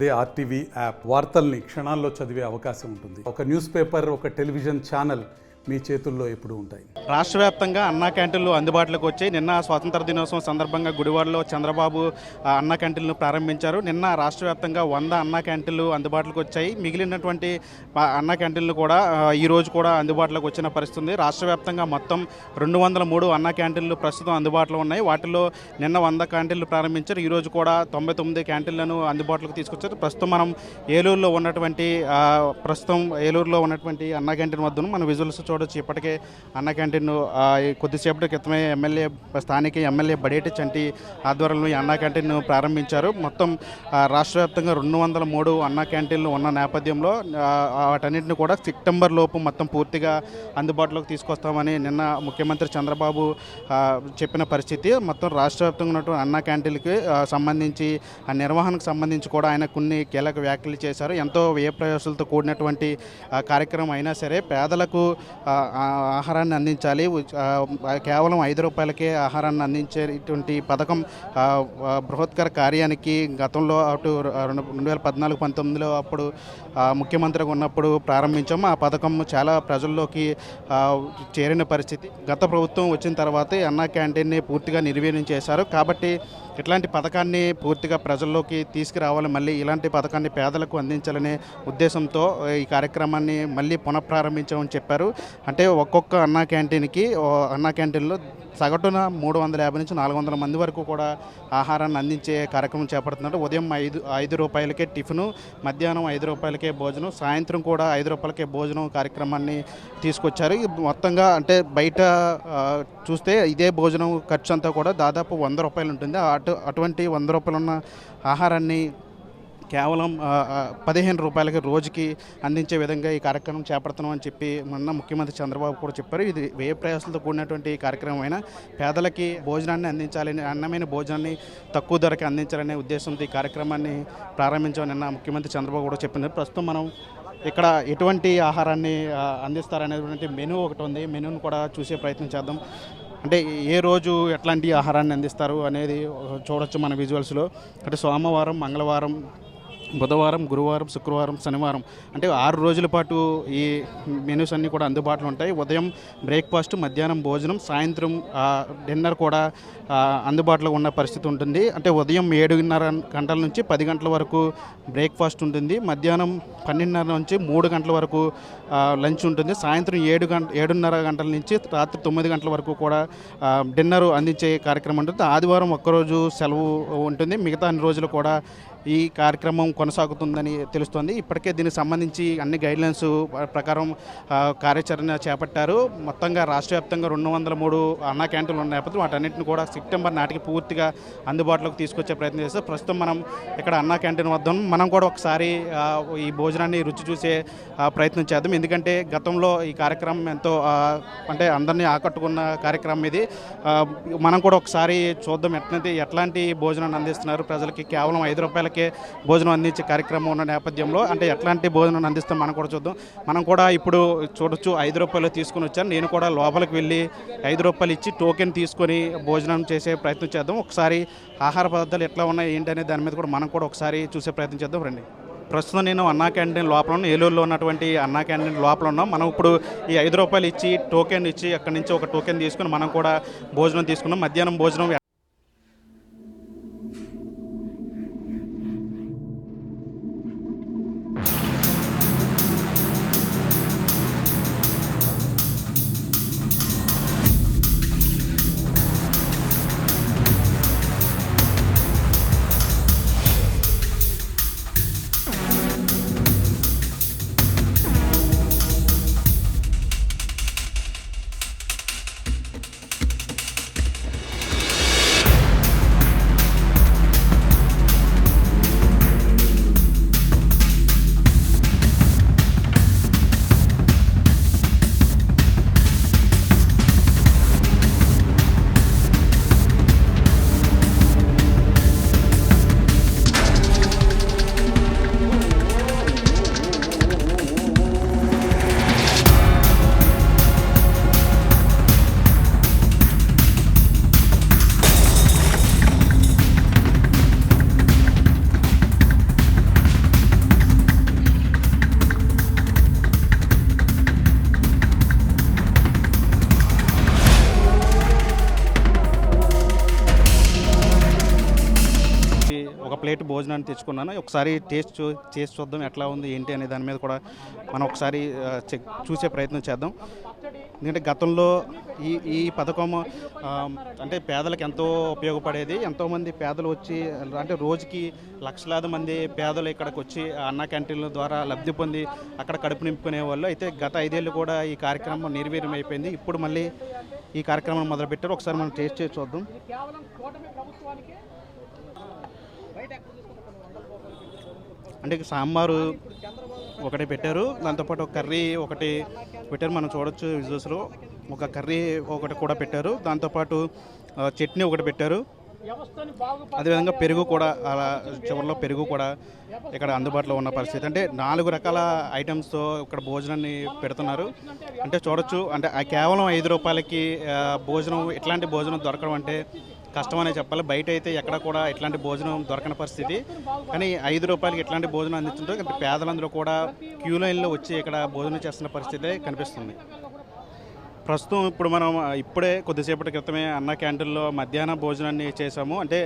అదే RTV app వార్తల్ని క్షణాల్లో చదివే అవకాశం ఉంటుంది. ఒక న్యూస్ పేపర్, ఒక టెలివిజన్ ఛానల్ మీ చేతుల్లో ఎప్పుడూ ఉంటాయి. రాష్ట్ర వ్యాప్తంగా అన్నా క్యాంటీన్లు అందుబాటులోకి వచ్చాయి. నిన్న స్వాతంత్ర దినోత్సవం సందర్భంగా గుడివాడలో చంద్రబాబు అన్నా క్యాంటీన్లు ప్రారంభించారు. నిన్న రాష్ట్ర వ్యాప్తంగా 100 అన్నా క్యాంటీన్లు అందుబాటులోకి వచ్చాయి. మిగిలినటువంటి అన్నా క్యాంటీన్లు కూడా ఈరోజు కూడా అందుబాటులోకి వచ్చిన పరిస్థితి ఉంది. రాష్ట్ర వ్యాప్తంగా మొత్తం 203 అన్నా క్యాంటీన్లు ప్రస్తుతం అందుబాటులో ఉన్నాయి. వాటిలో నిన్న 100 క్యాంటీన్లు ప్రారంభించారు. ఈరోజు కూడా 99 క్యాంటీన్లను అందుబాటులోకి తీసుకొచ్చారు. ప్రస్తుతం మనం ఏలూరులో ఉన్నటువంటి అన్నా క్యాంటీన్ వద్దను మనం విజువల్స్ చూడొచ్చు. ఇప్పటికే అన్న క్యాంటీన్ కొద్దిసేపటి క్రితమే స్థానిక ఎమ్మెల్యే బడేటి చంటి ఆధ్వర్యంలో ఈ అన్నా క్యాంటీన్ ప్రారంభించారు. మొత్తం రాష్ట్ర వ్యాప్తంగా 203 అన్నా క్యాంటీన్లు ఉన్న నేపథ్యంలో వాటన్నింటిని కూడా సెప్టెంబర్ లోపు మొత్తం పూర్తిగా అందుబాటులోకి తీసుకొస్తామని నిన్న ముఖ్యమంత్రి చంద్రబాబు చెప్పిన పరిస్థితి. మొత్తం రాష్ట్ర వ్యాప్తంగా ఉన్నటువంటి అన్నా క్యాంటీన్లకి సంబంధించి ఆ నిర్వహణకు సంబంధించి కూడా ఆయన కొన్ని కీలక వ్యాఖ్యలు చేశారు. ఎంతో వ్యయ ప్రయాసాలతో కూడినటువంటి కార్యక్రమం అయినా సరే పేదలకు ఆహారాన్ని అందించాలి, కేవలం 5 రూపాయలకే ఆహారాన్ని అందించేటువంటి పథకం బృహత్కర కార్యానికి గతంలో అటు 2014-19లో అప్పుడు ముఖ్యమంత్రిగా ఉన్నప్పుడు ప్రారంభించాము. ఆ పథకం చాలా ప్రజల్లోకి చేరిన పరిస్థితి. గత ప్రభుత్వం వచ్చిన తర్వాత అన్నా క్యాంటీన్ని పూర్తిగా నిర్వీర్యం చేశారు. కాబట్టి ఇట్లాంటి పథకాన్ని పూర్తిగా ప్రజల్లోకి తీసుకురావాలి, మళ్ళీ ఇలాంటి పథకాన్ని పేదలకు అందించాలనే ఉద్దేశంతో ఈ కార్యక్రమాన్ని మళ్ళీ పునఃప్రారంభించామని చెప్పారు. అంటే ఒక్కొక్క అన్నా క్యాంటీన్లో సగటున 350 నుంచి 400 మంది వరకు కూడా ఆహారాన్ని అందించే కార్యక్రమం చేపడుతున్నారు. ఉదయం 5 రూపాయలకే టిఫిను, మధ్యాహ్నం 5 రూపాయలకే భోజనం, సాయంత్రం కూడా 5 రూపాయలకే భోజనం కార్యక్రమాన్ని తీసుకొచ్చారు. మొత్తంగా అంటే బయట చూస్తే ఇదే భోజనం ఖర్చు అంతా కూడా దాదాపు 100 రూపాయలు ఉంటుంది. అటువంటి 100 రూపాయలు ఉన్న ఆహారాన్ని కేవలం 15 రూపాయలకి రోజుకి అందించే విధంగా ఈ కార్యక్రమం చేపడుతున్నాం అని చెప్పి మొన్న ముఖ్యమంత్రి చంద్రబాబు కూడా చెప్పారు. ఇది వ్యయ ప్రయాసాలతో కూడినటువంటి కార్యక్రమం అయినా పేదలకి భోజనాన్ని అందించాలని, అన్నమైన భోజనాన్ని తక్కువ ధరకి అందించాలనే ఉద్దేశంతో ఈ కార్యక్రమాన్ని ప్రారంభించామని నిన్న ముఖ్యమంత్రి చంద్రబాబు కూడా చెప్పింది. ప్రస్తుతం మనం ఇక్కడ ఎటువంటి ఆహారాన్ని అందిస్తారనేటువంటి మెనూ ఒకటి ఉంది. మెనూను కూడా చూసే ప్రయత్నం చేద్దాం. అంటే ఏ రోజు ఎట్లాంటి ఆహారాన్ని అందిస్తారు అనేది చూడొచ్చు మన విజువల్స్లో. అంటే సోమవారం, మంగళవారం, బుధవారం, గురువారం, శుక్రవారం, శనివారం అంటే 6 రోజుల పాటు ఈ మెనూస్ అన్నీ కూడా అందుబాటులో ఉంటాయి. ఉదయం బ్రేక్ఫాస్ట్, మధ్యాహ్నం భోజనం, సాయంత్రం డిన్నర్ కూడా అందుబాటులో ఉన్న పరిస్థితి ఉంటుంది. అంటే ఉదయం 7:30 గంటల నుంచి 10 గంటల వరకు బ్రేక్ఫాస్ట్ ఉంటుంది. మధ్యాహ్నం 12:30 నుంచి 3 గంటల వరకు లంచ్ ఉంటుంది. సాయంత్రం 7:30 గంటల నుంచి రాత్రి 9 గంటల వరకు కూడా డిన్నర్ అందించే కార్యక్రమం ఉంటుంది. ఆదివారం ఒక్కరోజు సెలవు ఉంటుంది. మిగతా అన్ని రోజులు కూడా ఈ కార్యక్రమం కొనసాగుతుందని తెలుస్తోంది. ఇప్పటికే దీనికి సంబంధించి అన్ని గైడ్లైన్స్ ప్రకారం కార్యాచరణ చేపట్టారు. మొత్తంగా రాష్ట్ర వ్యాప్తంగా 203 అన్నా క్యాంటీన్లు ఉన్న నేపథ్యంలో వాటన్నింటిని కూడా సెప్టెంబర్ నాటికి పూర్తిగా అందుబాటులోకి తీసుకొచ్చే ప్రయత్నం చేస్తారు. ప్రస్తుతం మనం ఇక్కడ అన్నా క్యాంటీన్ వద్ద మనం కూడా ఒకసారి ఈ భోజనాన్ని రుచి చూసే ప్రయత్నం చేద్దాం. ఎందుకంటే గతంలో ఈ కార్యక్రమం ఎంతో అంటే అందరినీ ఆకట్టుకున్న కార్యక్రమం ఇది. మనం కూడా ఒకసారి చూద్దాం ఎట్లాంటి భోజనాన్ని అందిస్తున్నారు ప్రజలకి. కేవలం 5 రూపాయలకే భోజనం అందించే కార్యక్రమం ఉన్న నేపథ్యంలో అంటే ఎట్లాంటి భోజనం అందిస్తాం మనం కూడా చూద్దాం. మనం కూడా ఇప్పుడు చూడొచ్చు 5 రూపాయలు తీసుకుని వచ్చాను. నేను కూడా లోపలికి వెళ్ళి 5 రూపాయలు ఇచ్చి టోకెన్ తీసుకొని భోజనం చేసే ప్రయత్నం చేద్దాం. ఒకసారి ఆహార పదార్థాలు ఎట్లా ఉన్నాయి ఏంటనే దాని మీద కూడా మనం కూడా ఒకసారి చూసే ప్రయత్నం చేద్దాం. రండి. ప్రస్తుతం నేను అన్నా క్యాంటీన్ లోపల ఉన్నాను. ఏలూరులో ఉన్నటువంటి అన్నా క్యాంటీన్ లోపల ఉన్నాం. మనం ఇప్పుడు ఈ 5 రూపాయలు ఇచ్చి టోకెన్ ఇచ్చి అక్కడి నుంచి ఒక టోకెన్ తీసుకుని మనం కూడా భోజనం తీసుకున్నాం. మధ్యాహ్నం భోజనం భోజనాన్ని తెచ్చుకున్నాను. ఒకసారి చేసి చూద్దాం ఎట్లా ఉంది ఏంటి అనే దాని మీద కూడా మనం ఒకసారి చూసే ప్రయత్నం చేద్దాం. ఎందుకంటే గతంలో ఈ పథకం అంటే పేదలకు ఎంతో ఉపయోగపడేది. ఎంతోమంది పేదలు వచ్చి అంటే రోజుకి లక్షలాది మంది పేదలు ఇక్కడికి వచ్చి అన్నా క్యాంటీన్ల ద్వారా లబ్ధి పొంది అక్కడ కడుపు నింపుకునే వాళ్ళు. అయితే గత 5 ఏళ్ళు కూడా ఈ కార్యక్రమం నిర్వీర్యం అయిపోయింది. ఇప్పుడు మళ్ళీ ఈ కార్యక్రమం మొదలుపెట్టారు. ఒకసారి మనం టేస్ట్ చేసి చూద్దాం. అంటే సాంబారు ఒకటి పెట్టారు, దాంతోపాటు ఒక కర్రీ ఒకటి పెట్టారు, మనం చూడొచ్చు విజువల్స్లో. ఒక కర్రీ ఒకటి కూడా పెట్టారు, దాంతోపాటు చట్నీ ఒకటి పెట్టారు, అదేవిధంగా పెరుగు కూడా అలా చివరిలో పెరుగు కూడా ఇక్కడ అందుబాటులో ఉన్న పరిస్థితి. అంటే 4 రకాల ఐటమ్స్తో ఇక్కడ భోజనాన్ని పెడుతున్నారు. అంటే చూడొచ్చు, అంటే కేవలం 5 రూపాయలకి భోజనం, ఇట్లాంటి భోజనం దొరకడం అంటే కష్టమనే చెప్పాలి. బయట అయితే ఎక్కడ కూడా ఇట్లాంటి భోజనం దొరకని పరిస్థితి. కానీ 5 రూపాయలకి ఇట్లాంటి భోజనం అందిస్తుంటే పేదలందరూ కూడా క్యూ లైన్లో వచ్చి ఇక్కడ భోజనం చేస్తున్న పరిస్థితి కనిపిస్తుంది. ప్రస్తుతం ఇప్పుడు మనం ఇప్పుడే కొద్దిసేపటి క్రితమే అన్న క్యాంటీన్లో మధ్యాహ్న భోజనాన్ని చేసాము. అంటే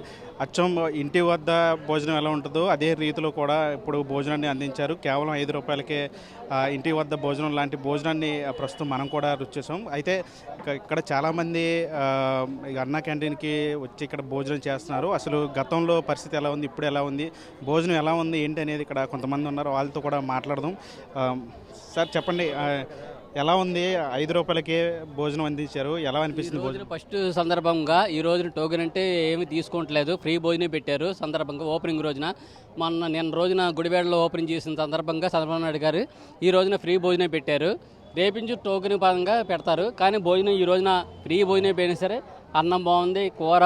అచ్చం ఇంటి వద్ద భోజనం ఎలా ఉంటుందో అదే రీతిలో కూడా ఇప్పుడు భోజనాన్ని అందించారు. కేవలం 5 రూపాయలకే ఇంటి వద్ద భోజనం లాంటి భోజనాన్ని ప్రస్తుతం మనం కూడా రుచి చేసాం. అయితే ఇక్కడ చాలామంది అన్న క్యాంటీన్కి వచ్చి ఇక్కడ భోజనం చేస్తున్నారు. అసలు గతంలో పరిస్థితి ఎలా ఉంది, ఇప్పుడు ఎలా ఉంది, భోజనం ఎలా ఉంది ఏంటి అనేది ఇక్కడ కొంతమంది ఉన్నారు, వాళ్ళతో కూడా మాట్లాడదాం. సార్ చెప్పండి, ఎలా ఉంది? 5 రూపాయలకే భోజనం అందించారు, ఎలా అనిపిస్తుంది భోజనం? ఫస్ట్ సందర్భంగా ఈ రోజున టోకెన్ అంటే ఏమీ తీసుకోవట్లేదు, ఫ్రీ భోజనం పెట్టారు. సందర్భంగా ఓపెనింగ్ రోజున నిన్న రోజున గుడివేడలో ఓపెనింగ్ చేసిన సందర్భంగా చంద్రబాబు నాయుడు గారు ఈ రోజున ఫ్రీ భోజనం పెట్టారు. రేపించి టోకెన్ పరంగా పెడతారు, కానీ భోజనం ఈ రోజున ఫ్రీ భోజనం పోయినా సరే అన్నం బాగుంది, కూర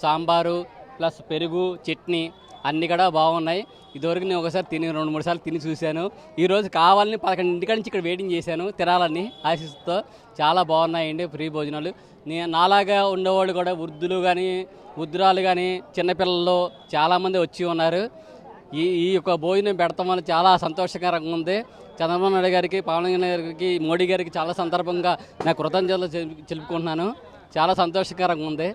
సాంబారు ప్లస్ పెరుగు చట్నీ అన్నీ కూడా బాగున్నాయి. ఇదివరకు నేను ఒకసారి 2-3 సార్లు తిని చూశాను. ఈరోజు కావాలని 11 నుంచి ఇక్కడ వెయిటింగ్ చేశాను తినాలని ఆశిస్తూ. చాలా బాగున్నాయండి ఫ్రీ భోజనాలు. నాలాగా ఉండేవాళ్ళు కూడా వృద్ధులు కానీ వృద్ధురాలు కానీ చిన్నపిల్లలు చాలామంది వచ్చి ఉన్నారు. ఈ యొక్క భోజనం పెడతాం వల్ల చాలా సంతోషకరంగా ఉంది. చంద్రబాబు నాయుడు గారికి, పవన్ కళ్యాణ్ గారికి, మోడీ గారికి చాలా సందర్భంగా నా కృతజ్ఞతలు తెలుపుకుంటున్నాను. చాలా సంతోషకరంగా ఉంది.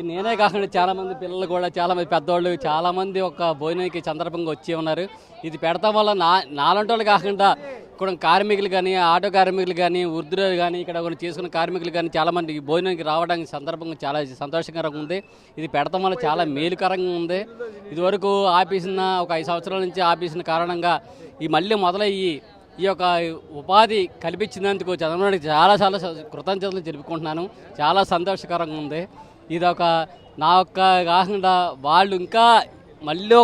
నేనే కాకుండా చాలామంది పిల్లలు కూడా, చాలామంది పెద్దవాళ్ళు చాలామంది ఒక భోజనానికి సందర్భంగా వచ్చి ఉన్నారు. ఇది పెడతాం వల్ల నాలంటి వాళ్ళు కాకుండా ఇక్కడ కార్మికులు కానీ, ఆటో కార్మికులు కానీ, వృద్ధులు కానీ, ఇక్కడ చేసుకున్న కార్మికులు కానీ చాలామంది ఈ భోజనానికి రావడానికి సందర్భంగా చాలా సంతోషకరంగా ఉంది. ఇది పెడతాం వల్ల చాలా మేలుకరంగా ఉంది. ఇదివరకు ఆపేసిన ఒక 5 సంవత్సరాల నుంచి ఆపేసిన కారణంగా ఈ మళ్ళీ మొదలయ్యి ఈ యొక్క ఉపాధి కల్పించినందుకు చంద్రబాబు చాలా చాలా కృతజ్ఞతలు తెలుపుకుంటున్నాను. చాలా సంతోషకరంగా ఉంది. ఇదొక నా యొక్క కాకుండా వాళ్ళు ఇంకా మళ్ళీ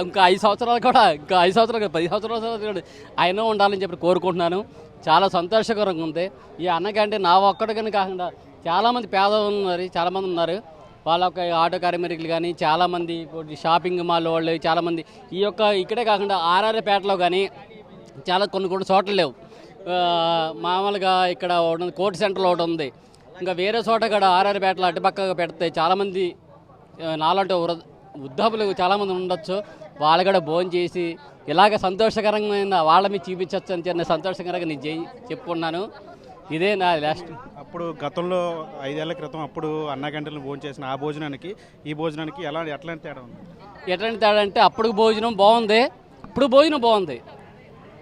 ఇంకా 5 సంవత్సరాలు కూడా, ఇంకా 5 సంవత్సరాలు 10 సంవత్సరాలు కూడా ఆయన ఉండాలని చెప్పి కోరుకుంటున్నాను. చాలా సంతోషకరంగా ఉంది. ఈ అన్న క్యాంటీన్ నా ఒక్కడికని కాకుండా చాలామంది పేదలు ఉన్నారు, చాలామంది ఉన్నారు. వాళ్ళ యొక్క ఆటో కార్మికులు కానీ, చాలామంది షాపింగ్ మాల్ వాళ్ళు చాలామంది ఈ యొక్క ఇక్కడే కాకుండా ఆర్ఆర్పేటలో కానీ చాలా కొన్ని చోట్ల లేవు. మామూలుగా ఇక్కడ కోర్టు సెంటర్లో ఒకటి ఉంది. ఇంకా వేరే చోట కూడా ఆర్ఆర్పేటలో అటుపక్కగా పెడితే చాలామంది నాలంటే వృద్ధాపులు చాలామంది ఉండొచ్చు. వాళ్ళు కూడా భోజనం చేసి ఇలాగ సంతోషకరంగా వాళ్ళ మీద చూపించవచ్చు అని నేను సంతోషకరంగా నేను చెప్పుకున్నాను. ఇదే నా లాస్ట్. అప్పుడు గతంలో 5 ఏళ్ల క్రితం అప్పుడు అన్నా క్యాంటీన్లో భోజనం చేసిన ఆ భోజనానికి ఈ భోజనానికి ఎట్లాంటి తేడా ఉంది? ఎట్లాంటి తేడా అంటే అప్పుడు భోజనం బాగుంది, ఇప్పుడు భోజనం బాగుంది.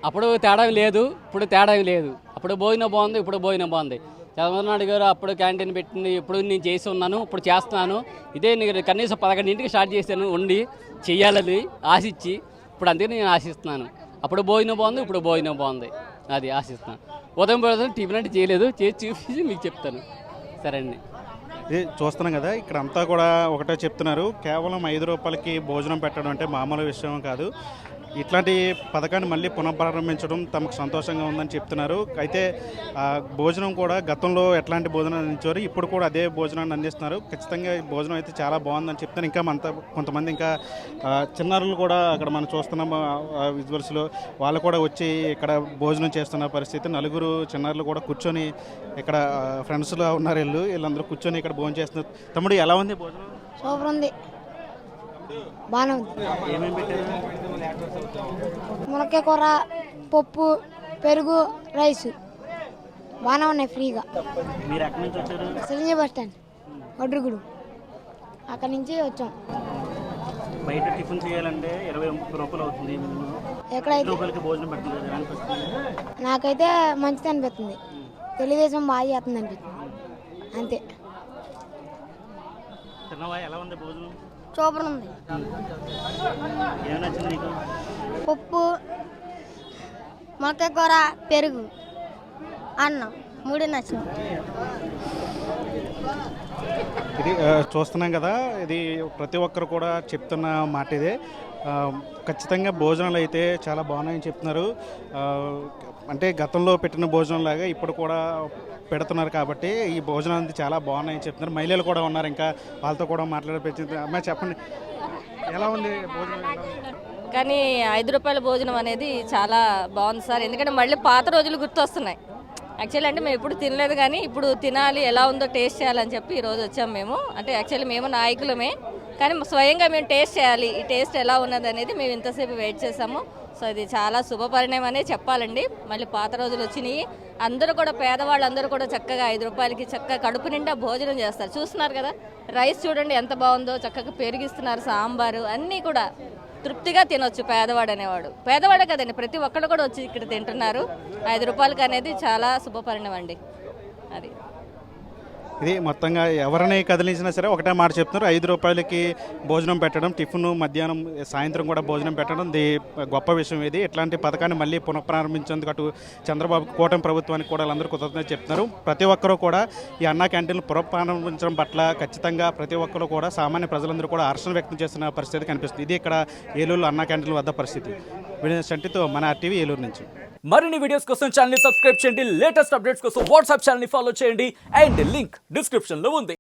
అప్పుడు తేడా లేదు, ఇప్పుడు తేడా లేదు. అప్పుడు భోజనం బాగుంది, ఇప్పుడు భోజనం బాగుంది. చంద్రబాబు నాయుడు గారు అప్పుడు క్యాంటీన్ పెట్టింది, ఇప్పుడు నేను చేసి ఉన్నాను, ఇప్పుడు చేస్తున్నాను. ఇదే నేను కనీసం 11 స్టార్ట్ చేశాను ఉండి చెయ్యాలని ఆశించి. ఇప్పుడు అందుకే నేను ఆశిస్తున్నాను. అప్పుడు భోజనం బాగుంది, ఇప్పుడు భోజనం బాగుంది, అది ఆశిస్తున్నాను. ఉదయం టిఫిన్ అంటే చేయలేదు, చేసి చూపించి మీకు చెప్తాను. సరే అండి. ఇది చూస్తున్నాం కదా, ఇక్కడ అంతా కూడా ఒకటే చెప్తున్నారు, కేవలం 5 రూపాయలకి భోజనం పెట్టడం అంటే మామూలు విషయం కాదు. ఇట్లాంటి పథకాన్ని మళ్ళీ పునఃప్రారంభించడం తమకు సంతోషంగా ఉందని చెప్తున్నారు. అయితే భోజనం కూడా గతంలో ఎట్లాంటి భోజనం అందించారు, ఇప్పుడు కూడా అదే భోజనాన్ని అందిస్తున్నారు. ఖచ్చితంగా ఈ భోజనం అయితే చాలా బాగుందని చెప్తాను. ఇంకా కొంతమంది ఇంకా చిన్నారులు కూడా అక్కడ మనం చూస్తున్నాం విజువల్స్లో, వాళ్ళు కూడా వచ్చి ఇక్కడ భోజనం చేస్తున్న పరిస్థితి. 4 చిన్నారులు కూడా కూర్చొని ఇక్కడ ఫ్రెండ్స్లో ఉన్నారు, వీళ్ళందరూ కూర్చొని ఇక్కడ భోజనం చేస్తున్నారు. తమ్ముడు ఎలా ఉంది భోజనం? సూపర్ ఉంది, బాగానే ఉంది. ఏమేమి పెట్టారు? మునక్కాయ కూర, పప్పు, పెరుగు, రైస్ బాగానే ఉన్నాయి ఫ్రీగా. మీరు ఎక్కడి నుంచి వచ్చారు? సిలింజర్ బస్ స్టాండ్ వడ్రుగుడు, అక్కడి నుంచి వచ్చాం. బయట టిఫిన్ చేయాలంటే 20-30 రూపాయలు అవుతుంది ఎక్కడైతే రూపాయలకి భోజనం పెడుతుంది కదా, ఎలా అనిపిస్తుంది? నాకైతే మంచిది అనిపిస్తుంది. తెలుగుదేశం బాగా చేస్తుంది అనిపిస్తుంది అంతే. తిన్నావా? ఎలా ఉంది భోజనం? సూపర్ ఉంది. ఏమి నచ్చింది నీకు? పప్పు, మొక్క కూర, పెరుగు, అన్నం 3 నచ్చింది. ఇది చూస్తున్నాం కదా, ఇది ప్రతి ఒక్కరు కూడా చెప్తున్న మాట ఇదే. ఖచ్చితంగా భోజనాలు అయితే చాలా బాగున్నాయని చెప్తున్నారు. అంటే గతంలో పెట్టిన భోజనం లాగా ఇప్పుడు కూడా పెడుతున్నారు కాబట్టి ఈ భోజనం అనేది చాలా బాగున్నాయని చెప్తున్నారు. మహిళలు కూడా ఉన్నారు, ఇంకా వాళ్ళతో కూడా మాట్లాడే అమ్మాయి చెప్పండి, ఎలా ఉంది భోజనం? కానీ 5 రూపాయల భోజనం అనేది చాలా బాగుంది సార్. ఎందుకంటే మళ్ళీ పాత రోజులు గుర్తొస్తున్నాయి. యాక్చువల్లీ అంటే మేము ఎప్పుడు తినలేదు, కానీ ఇప్పుడు తినాలి, ఎలా ఉందో టేస్ట్ చేయాలని చెప్పి ఈరోజు వచ్చాం మేము. అంటే యాక్చువల్లీ మేము నాయకులమే, కానీ స్వయంగా మేము టేస్ట్ చేయాలి, ఈ టేస్ట్ ఎలా ఉన్నది అనేది మేము ఇంతసేపు వెయిట్ చేసాము. సో ఇది చాలా శుభపరిణామం అనే చెప్పాలండి. మళ్ళీ పాత రోజులు వచ్చినాయి, అందరూ కూడా పేదవాళ్ళందరూ కూడా చక్కగా 5 రూపాయలకి చక్కగా కడుపు నిండా భోజనం చేస్తారు. చూస్తున్నారు కదా, రైస్ చూడండి ఎంత బాగుందో, చక్కగా పెరిగిస్తున్నారు, సాంబారు అన్నీ కూడా తృప్తిగా తినొచ్చు పేదవాడు అనేవాడు. పేదవాడే కదండి, ప్రతి ఒక్కరు కూడా వచ్చి ఇక్కడ తింటున్నారు. 5 రూపాయలకి అనేది చాలా శుభపరిణామం అండి. అది ఇది మొత్తంగా ఎవరిని కదిలించినా సరే ఒకటే మాట చెప్తున్నారు, 5 రూపాయలకి భోజనం పెట్టడం, టిఫిన్ మధ్యాహ్నం సాయంత్రం కూడా భోజనం పెట్టడం గొప్ప విషయం. ఇది ఇట్లాంటి పథకాన్ని మళ్ళీ పునఃప్రారంభించేందుకు అటు చంద్రబాబు కూటమి ప్రభుత్వానికి కూడా వాళ్ళందరూ కృతజ్ఞత చెప్తున్నారు. ప్రతి ఒక్కరూ కూడా ఈ అన్నా క్యాంటీన్లు పునఃప్రారంభించడం పట్ల ఖచ్చితంగా ప్రతి ఒక్కరు కూడా సామాన్య ప్రజలందరూ కూడా హర్షం వ్యక్తం చేస్తున్న పరిస్థితి కనిపిస్తుంది. ఇది ఇక్కడ ఏలూరు అన్నా క్యాంటీన్ల వద్ద పరిస్థితి. వీడియో మన RTV ఏలూరు నుంచి. మరిన్ని వీడియోస్ కోసం ఛానల్ ని సబ్స్క్రైబ్ చేయండి, లేటెస్ట్ అప్డేట్స్ కోసం వాట్సాప్ ఛానల్ ని ఫాలో చేయండి, అండ్ లింక్ డిస్క్రిప్షన్ లో ఉంది.